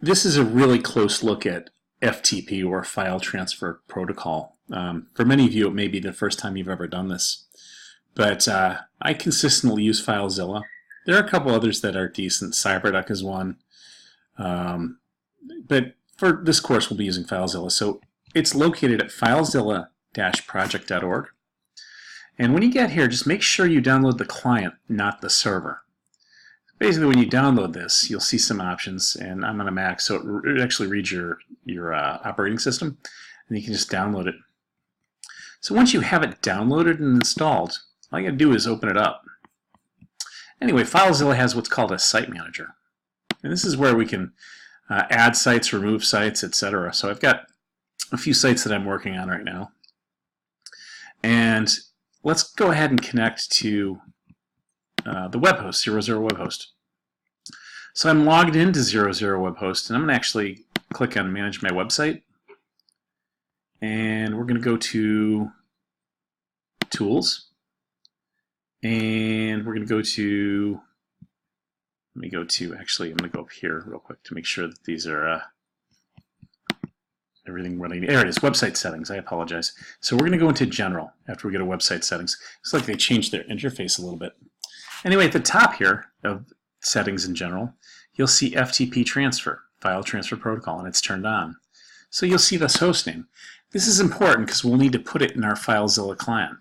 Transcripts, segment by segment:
This is a really close look at FTP, or File Transfer Protocol. For many of you, it may be the first time you've ever done this, but I consistently use Filezilla. There are a couple others that are decent. CyberDuck is one, but for this course we'll be using Filezilla. So it's located at filezilla-project.org. And when you get here, just make sure you download the client, not the server. Basically, when you download this, you'll see some options, and I'm on a Mac, so it actually reads your operating system, and you can just download it. So once you have it downloaded and installed, all you gotta do is open it up. Anyway, Filezilla has what's called a site manager, and this is where we can add sites, remove sites, etc. So I've got a few sites that I'm working on right now, and let's go ahead and connect to the web host, 00 web host. So I'm logged into 00 web host, and I'm going to actually click on manage my website, and we're going to go to tools, and we're going to go to, I'm going to go up here real quick to make sure that these are everything running. There it is, website settings. I apologize. So we're going to go into general after we go to website settings. Looks like they changed their interface a little bit. Anyway, at the top here of settings in general, you'll see FTP transfer, file transfer protocol, and it's turned on. So you'll see this host name. This is important because we'll need to put it in our Filezilla client.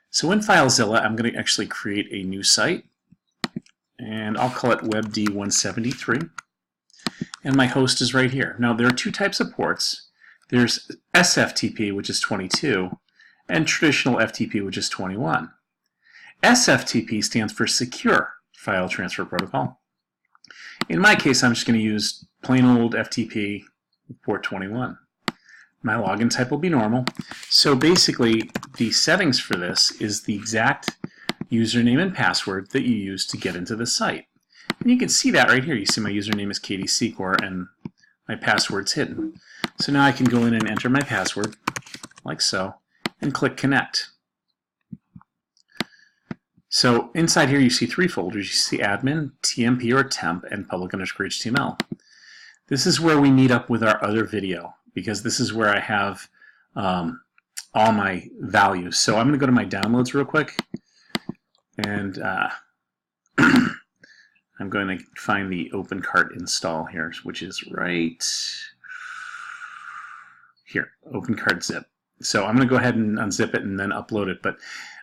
So in Filezilla, I'm going to actually create a new site, and I'll call it WebD173. And my host is right here. Now, there are two types of ports. There's SFTP, which is 22, and traditional FTP, which is 21. SFTP stands for Secure File Transfer Protocol. In my case, I'm just going to use plain old FTP port 21. My login type will be normal. So basically, the settings for this is the exact username and password that you use to get into the site. And you can see that right here. You see my username is Katie Secor and my password's hidden. So now I can go in and enter my password, like so, and click Connect. So inside here you see three folders. You see admin, TMP or temp, and public underscore HTML. This is where we meet up with our other video, because this is where I have all my values. So I'm going to go to my downloads real quick, and I'm going to find the OpenCart install here, which is right here, OpenCart zip. So I'm going to go ahead and unzip it and then upload it. But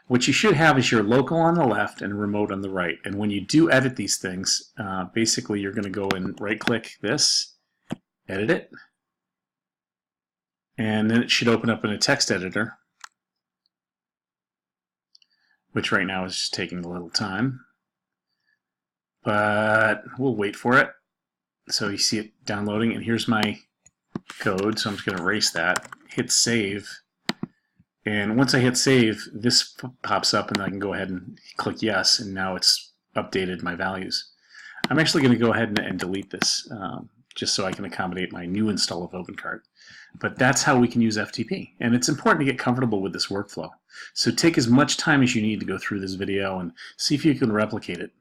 what you should have is your local on the left and remote on the right. And when you do edit these things, basically you're going to go and right-click this, edit it, and then it should open up in a text editor, which right now is just taking a little time. But we'll wait for it. So you see it downloading, and here's my code, so I'm just going to erase that, hit save, and once I hit save, this pops up, and I can go ahead and click yes, and now it's updated my values. I'm actually going to go ahead and delete this, just so I can accommodate my new install of OpenCart. But that's how we can use FTP, and it's important to get comfortable with this workflow. So take as much time as you need to go through this video and see if you can replicate it.